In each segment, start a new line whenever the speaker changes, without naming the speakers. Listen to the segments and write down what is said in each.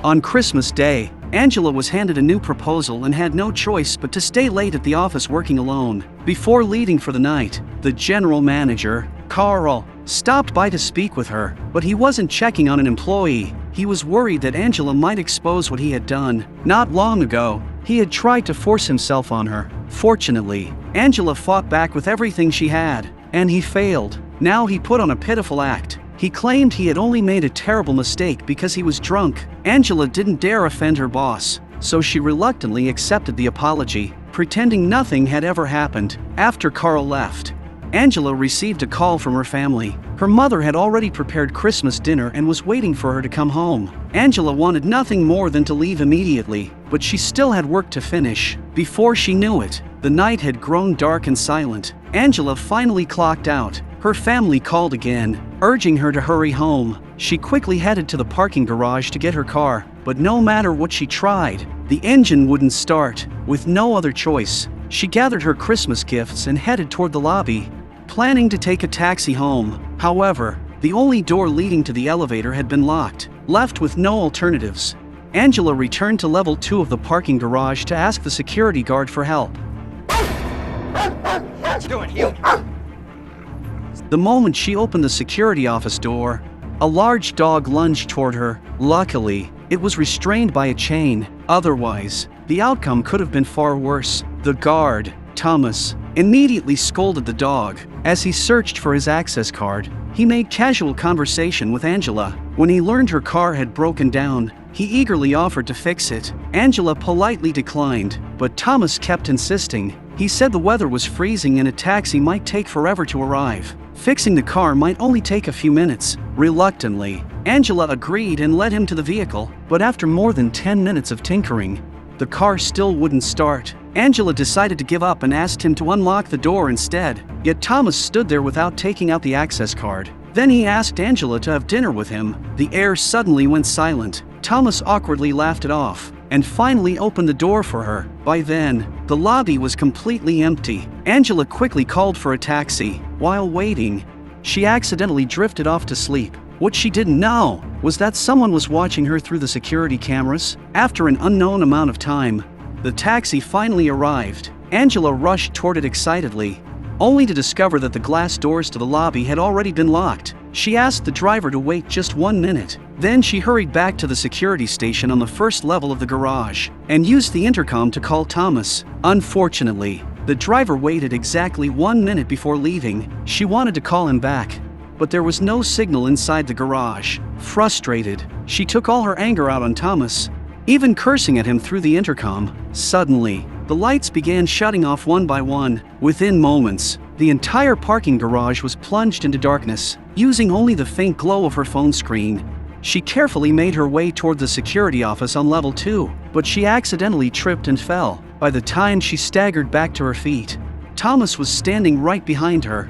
On Christmas Day, Angela was handed a new proposal and had no choice but to stay late at the office working alone. Before leaving for the night, the general manager, Carl, stopped by to speak with her, but he wasn't checking on an employee. He was worried that Angela might expose what he had done. Not long ago, he had tried to force himself on her. Fortunately, Angela fought back with everything she had, and he failed. Now he put on a pitiful act. He claimed he had only made a terrible mistake because he was drunk. Angela didn't dare offend her boss, so she reluctantly accepted the apology, pretending nothing had ever happened. After Carl left, Angela received a call from her family. Her mother had already prepared Christmas dinner and was waiting for her to come home. Angela wanted nothing more than to leave immediately, but she still had work to finish. Before she knew it, the night had grown dark and silent. Angela finally clocked out. Her family called again, urging her to hurry home. She quickly headed to the parking garage to get her car, but no matter what she tried, the engine wouldn't start. With no other choice, she gathered her Christmas gifts and headed toward the lobby, planning to take a taxi home. However, the only door leading to the elevator had been locked. Left with no alternatives, Angela returned to level 2 of the parking garage to ask the security guard for help.
What you doing, Hugh?
The moment she opened the security office door, a large dog lunged toward her. Luckily, it was restrained by a chain. Otherwise, the outcome could have been far worse. The guard, Thomas, immediately scolded the dog. As he searched for his access card, he made casual conversation with Angela. When he learned her car had broken down, he eagerly offered to fix it. Angela politely declined, but Thomas kept insisting. He said the weather was freezing and a taxi might take forever to arrive. Fixing the car might only take a few minutes. Reluctantly, Angela agreed and led him to the vehicle, but after more than 10 minutes of tinkering, the car still wouldn't start. Angela decided to give up and asked him to unlock the door instead. Yet Thomas stood there without taking out the access card. Then he asked Angela to have dinner with him. The air suddenly went silent. Thomas awkwardly laughed it off, and finally opened the door for her. By then, the lobby was completely empty. Angela quickly called for a taxi. While waiting, she accidentally drifted off to sleep. What she didn't know was that someone was watching her through the security cameras. After an unknown amount of time, the taxi finally arrived. Angela rushed toward it excitedly, only to discover that the glass doors to the lobby had already been locked. She asked the driver to wait just 1 minute. Then she hurried back to the security station on the first level of the garage and used the intercom to call Thomas. Unfortunately, the driver waited exactly 1 minute before leaving. She wanted to call him back, but there was no signal inside the garage. Frustrated, she took all her anger out on Thomas, even cursing at him through the intercom. Suddenly, the lights began shutting off one by one. Within moments, the entire parking garage was plunged into darkness. Using only the faint glow of her phone screen, she carefully made her way toward the security office on level 2, but she accidentally tripped and fell. By the time she staggered back to her feet, Thomas was standing right behind her.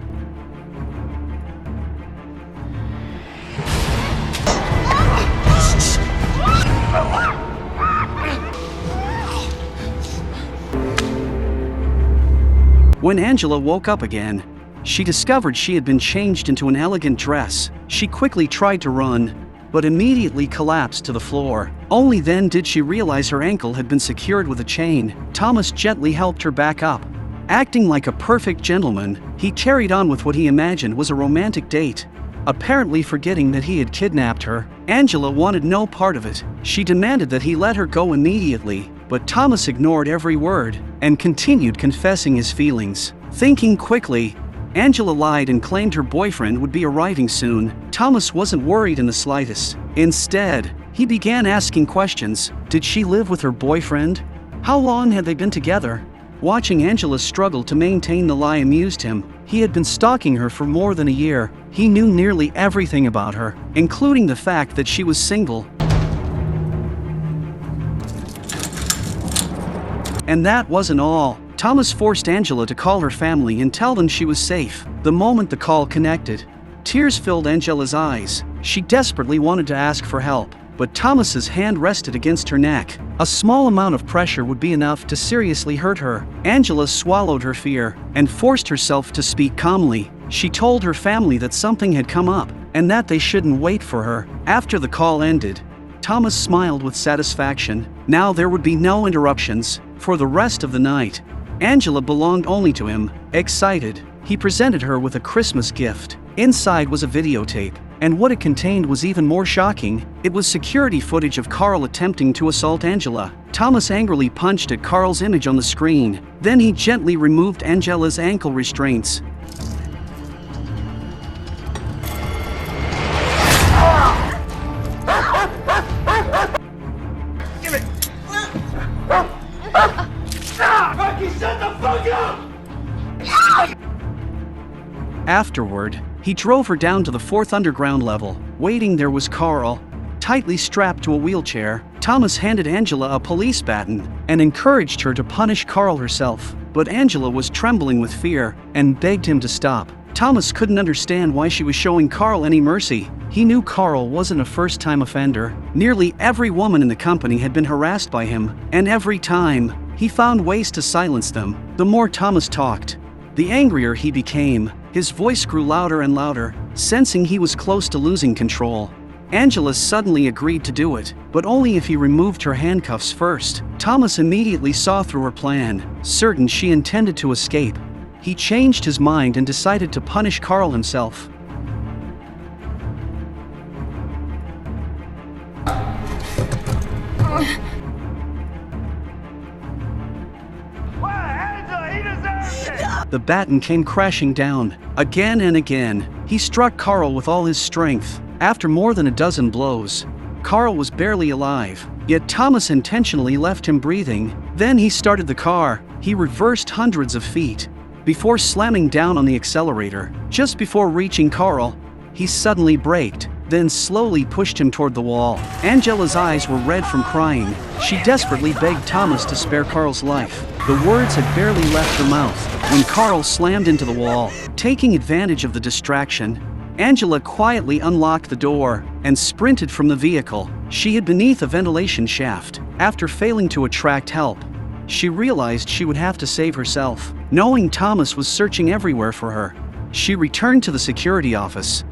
When Angela woke up again, she discovered she had been changed into an elegant dress. She quickly tried to run, but immediately collapsed to the floor. Only then did she realize her ankle had been secured with a chain. Thomas gently helped her back up. Acting like a perfect gentleman, he carried on with what he imagined was a romantic date. Apparently forgetting that he had kidnapped her, Angela wanted no part of it. She demanded that he let her go immediately, but Thomas ignored every word and continued confessing his feelings. Thinking quickly, Angela lied and claimed her boyfriend would be arriving soon. Thomas wasn't worried in the slightest. Instead, he began asking questions. Did she live with her boyfriend? How long had they been together? Watching Angela struggle to maintain the lie amused him. He had been stalking her for more than a year. He knew nearly everything about her, including the fact that she was single. And that wasn't all. Thomas forced Angela to call her family and tell them she was safe. The moment the call connected, tears filled Angela's eyes. She desperately wanted to ask for help, but Thomas's hand rested against her neck. A small amount of pressure would be enough to seriously hurt her. Angela swallowed her fear and forced herself to speak calmly. She told her family that something had come up and that they shouldn't wait for her. After the call ended, Thomas smiled with satisfaction. Now there would be no interruptions for the rest of the night. Angela belonged only to him. Excited, he presented her with a Christmas gift. Inside was a videotape, and what it contained was even more shocking. It was security footage of Carl attempting to assault Angela. Thomas angrily punched at Carl's image on the screen. Then he gently removed Angela's ankle restraints.
Give it! Rocky, shut the fuck up!
Afterward, he drove her down to the 4th underground level. Waiting there was Carl, tightly strapped to a wheelchair. Thomas handed Angela a police baton and encouraged her to punish Carl herself. But Angela was trembling with fear and begged him to stop. Thomas couldn't understand why she was showing Carl any mercy. He knew Carl wasn't a first-time offender. Nearly every woman in the company had been harassed by him, and every time, he found ways to silence them. The more Thomas talked, the angrier he became. His voice grew louder and louder, sensing he was close to losing control. Angela suddenly agreed to do it, but only if he removed her handcuffs first. Thomas immediately saw through her plan, certain she intended to escape. He changed his mind and decided to punish Carl himself. The baton came crashing down. Again and again, he struck Carl with all his strength. After more than a dozen blows, Carl was barely alive, yet Thomas intentionally left him breathing. Then he started the car. He reversed hundreds of feet before slamming down on the accelerator. Just before reaching Carl, he suddenly braked, then slowly pushed him toward the wall. Angela's eyes were red from crying. She desperately begged Thomas to spare Carl's life. The words had barely left her mouth when Carl slammed into the wall. Taking advantage of the distraction, Angela quietly unlocked the door and sprinted from the vehicle. She hid beneath a ventilation shaft. After failing to attract help, she realized she would have to save herself. Knowing Thomas was searching everywhere for her, she returned to the security office.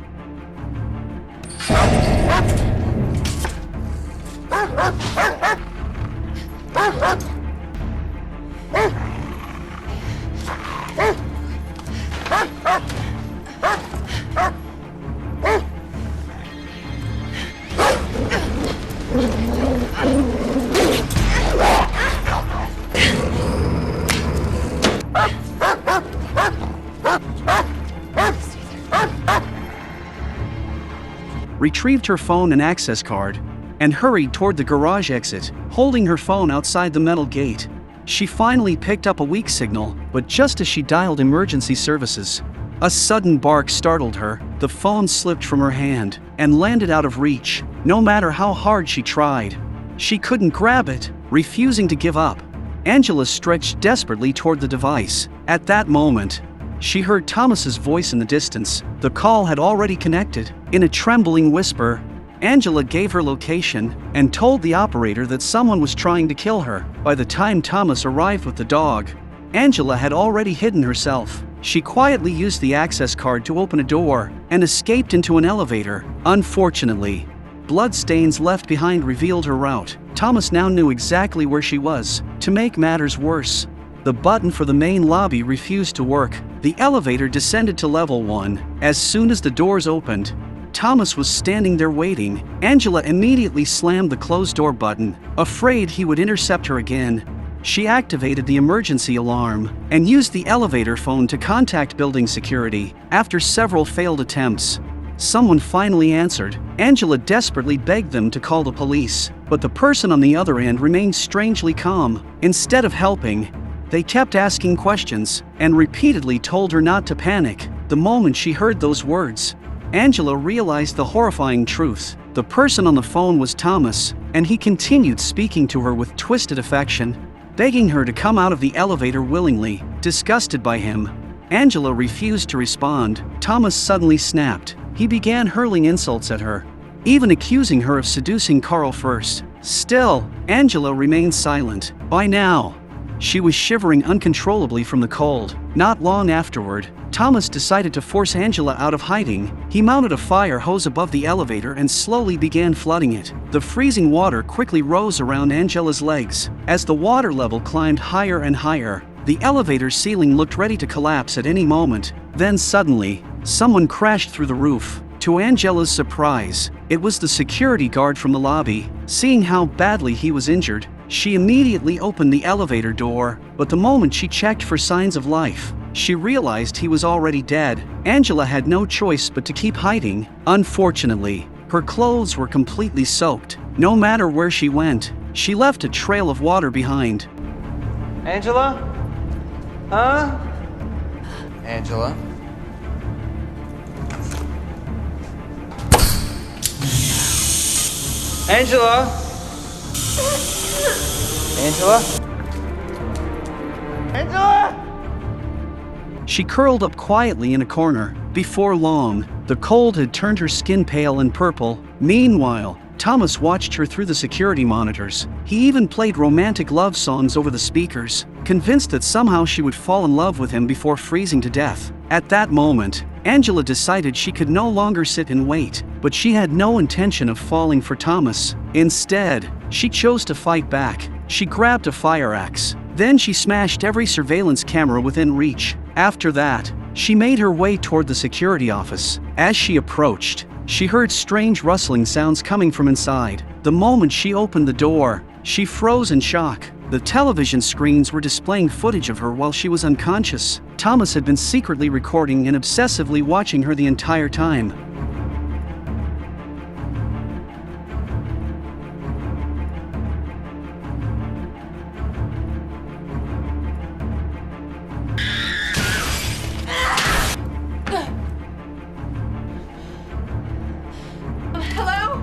Retrieved her phone and access card, and hurried toward the garage exit, holding her phone outside the metal gate. She finally picked up a weak signal, but just as she dialed emergency services, a sudden bark startled her. The phone slipped from her hand and landed out of reach. No matter how hard she tried, she couldn't grab it. Refusing to give up, Angela stretched desperately toward the device. At that moment, she heard Thomas's voice in the distance. The call had already connected. In a trembling whisper, Angela gave her location and told the operator that someone was trying to kill her. By the time Thomas arrived with the dog, Angela had already hidden herself. She quietly used the access card to open a door and escaped into an elevator. Unfortunately, bloodstains left behind revealed her route. Thomas now knew exactly where she was. To make matters worse, the button for the main lobby refused to work. The elevator descended to level 1. As soon as the doors opened, Thomas was standing there waiting. Angela immediately slammed the closed door button, afraid he would intercept her again. She activated the emergency alarm and used the elevator phone to contact building security. After several failed attempts, someone finally answered. Angela desperately begged them to call the police, but the person on the other end remained strangely calm. Instead of helping, they kept asking questions and repeatedly told her not to panic. The moment she heard those words, Angela realized the horrifying truth. The person on the phone was Thomas, and he continued speaking to her with twisted affection, begging her to come out of the elevator willingly. Disgusted by him, Angela refused to respond. Thomas suddenly snapped. He began hurling insults at her, even accusing her of seducing Carl first. Still, Angela remained silent. By now, She was shivering uncontrollably from the cold. Not long afterward, Thomas decided to force Angela out of hiding. He mounted a fire hose above the elevator and slowly began flooding it. The freezing water quickly rose around Angela's legs. As the water level climbed higher and higher, the elevator ceiling looked ready to collapse at any moment. Then suddenly, someone crashed through the roof. To Angela's surprise, it was the security guard from the lobby. Seeing how badly he was injured, she immediately opened the elevator door, but the moment she checked for signs of life, she realized he was already dead. Angela had no choice but to keep hiding. Unfortunately, her clothes were completely soaked. No matter where she went, she left a trail of water behind.
Angela? Huh? Angela? Angela? Angela? Angela?
She curled up quietly in a corner. Before long, the cold had turned her skin pale and purple. Meanwhile, Thomas watched her through the security monitors. He even played romantic love songs over the speakers, convinced that somehow she would fall in love with him before freezing to death. At that moment, Angela decided she could no longer sit and wait, but she had no intention of falling for Thomas. Instead, she chose to fight back. She grabbed a fire axe. Then she smashed every surveillance camera within reach. After that, she made her way toward the security office. As she approached, she heard strange rustling sounds coming from inside. The moment she opened the door, she froze in shock. The television screens were displaying footage of her while she was unconscious. Thomas had been secretly recording and obsessively watching her the entire time.
Hello?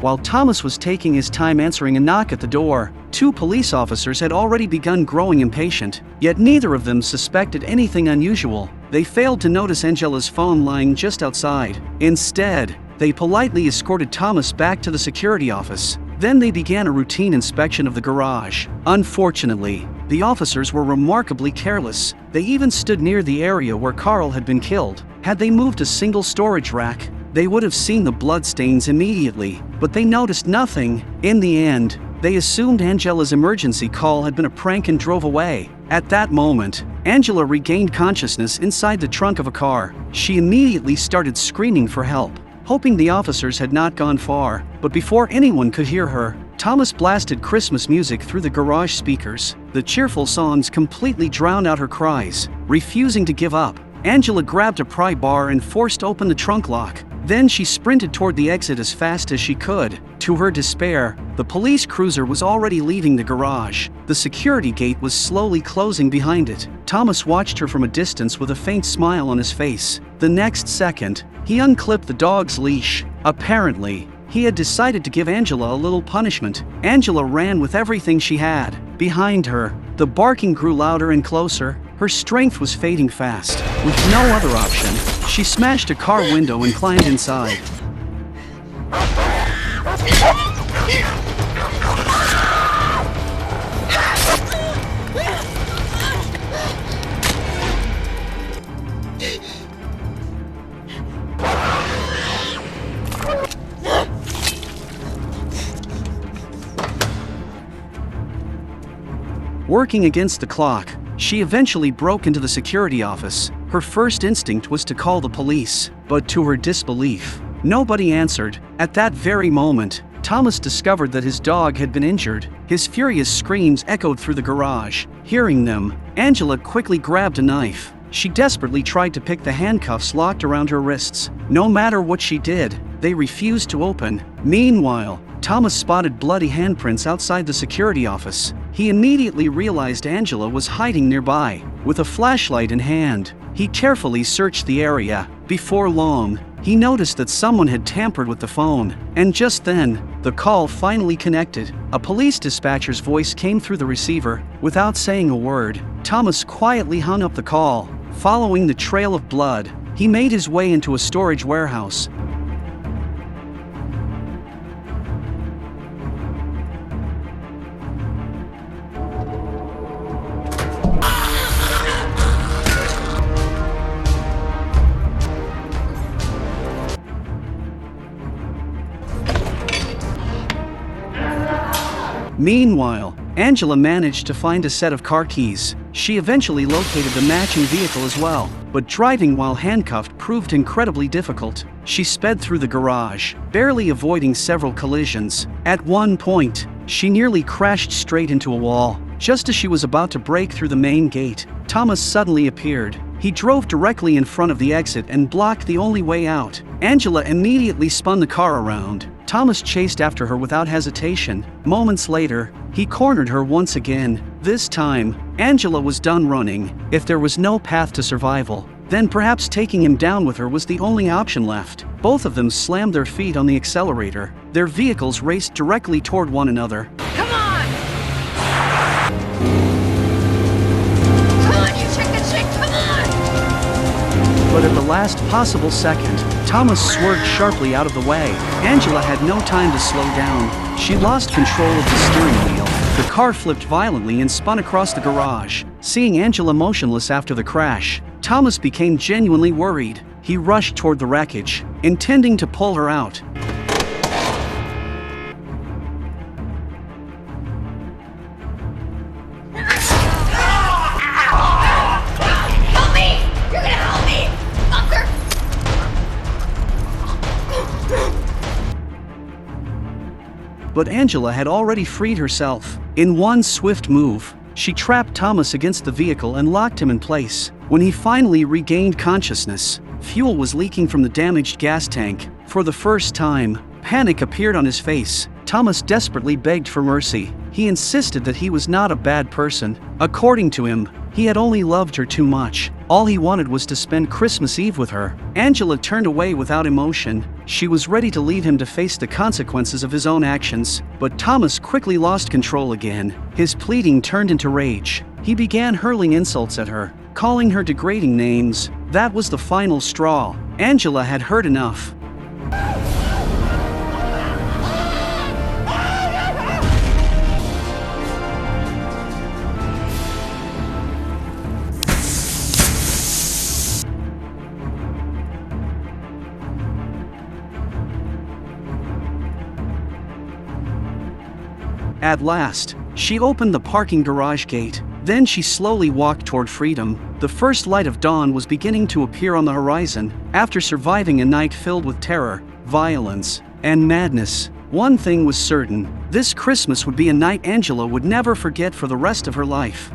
While Thomas was taking his time answering a knock at the door, two police officers had already begun growing impatient, yet neither of them suspected anything unusual. They failed to notice Angela's phone lying just outside. Instead, they politely escorted Thomas back to the security office. Then they began a routine inspection of the garage. Unfortunately, the officers were remarkably careless. They even stood near the area where Carl had been killed. Had they moved a single storage rack, they would have seen the bloodstains immediately, but they noticed nothing. In the end, they assumed Angela's emergency call had been a prank and drove away. At that moment, Angela regained consciousness inside the trunk of a car. She immediately started screaming for help, hoping the officers had not gone far. But before anyone could hear her, Thomas blasted Christmas music through the garage speakers. The cheerful songs completely drowned out her cries. Refusing to give up, Angela grabbed a pry bar and forced open the trunk lock. Then she sprinted toward the exit as fast as she could. To her despair, the police cruiser was already leaving the garage. The security gate was slowly closing behind it. Thomas watched her from a distance with a faint smile on his face. The next second, he unclipped the dog's leash. Apparently, he had decided to give Angela a little punishment. Angela ran with everything she had. Behind her, the barking grew louder and closer. Her strength was fading fast. With no other option, she smashed a car window and climbed inside. Working against the clock, she eventually broke into the security office. Her first instinct was to call the police, but to her disbelief, nobody answered. At that very moment, Thomas discovered that his dog had been injured. His furious screams echoed through the garage. Hearing them, Angela quickly grabbed a knife. She desperately tried to pick the handcuffs locked around her wrists. No matter what she did, they refused to open. Meanwhile, Thomas spotted bloody handprints outside the security office. He immediately realized Angela was hiding nearby. With a flashlight in hand, he carefully searched the area. Before long, he noticed that someone had tampered with the phone. And just then, the call finally connected. A police dispatcher's voice came through the receiver. Without saying a word, Thomas quietly hung up the call. Following the trail of blood, he made his way into a storage warehouse. Meanwhile, Angela managed to find a set of car keys. She eventually located the matching vehicle as well, but driving while handcuffed proved incredibly difficult. She sped through the garage, barely avoiding several collisions. At one point, she nearly crashed straight into a wall. Just as she was about to break through the main gate, Thomas suddenly appeared. He drove directly in front of the exit and blocked the only way out. Angela immediately spun the car around. Thomas chased after her without hesitation. Moments later, he cornered her once again. This time, Angela was done running. If there was no path to survival, then perhaps taking him down with her was the only option left. Both of them slammed their feet on the accelerator. Their vehicles raced directly toward one another.
Come on! Come on, you chicken shit, come on!
But at the last possible second, Thomas swerved sharply out of the way. Angela had no time to slow down. She lost control of the steering wheel. The car flipped violently and spun across the garage. Seeing Angela motionless after the crash, Thomas became genuinely worried. He rushed toward the wreckage, intending to pull her out.
Help me! You're gonna help me! Fucker!
But Angela had already freed herself. In one swift move, she trapped Thomas against the vehicle and locked him in place. When he finally regained consciousness, fuel was leaking from the damaged gas tank. For the first time, panic appeared on his face. Thomas desperately begged for mercy. He insisted that he was not a bad person. According to him, he had only loved her too much. All he wanted was to spend Christmas Eve with her. Angela turned away without emotion. She was ready to leave him to face the consequences of his own actions. But Thomas quickly lost control again. His pleading turned into rage. He began hurling insults at her, calling her degrading names. That was the final straw. Angela had heard enough. At last, she opened the parking garage gate. Then she slowly walked toward freedom. The first light of dawn was beginning to appear on the horizon. After surviving a night filled with terror, violence, and madness, one thing was certain: this Christmas would be a night Angela would never forget for the rest of her life.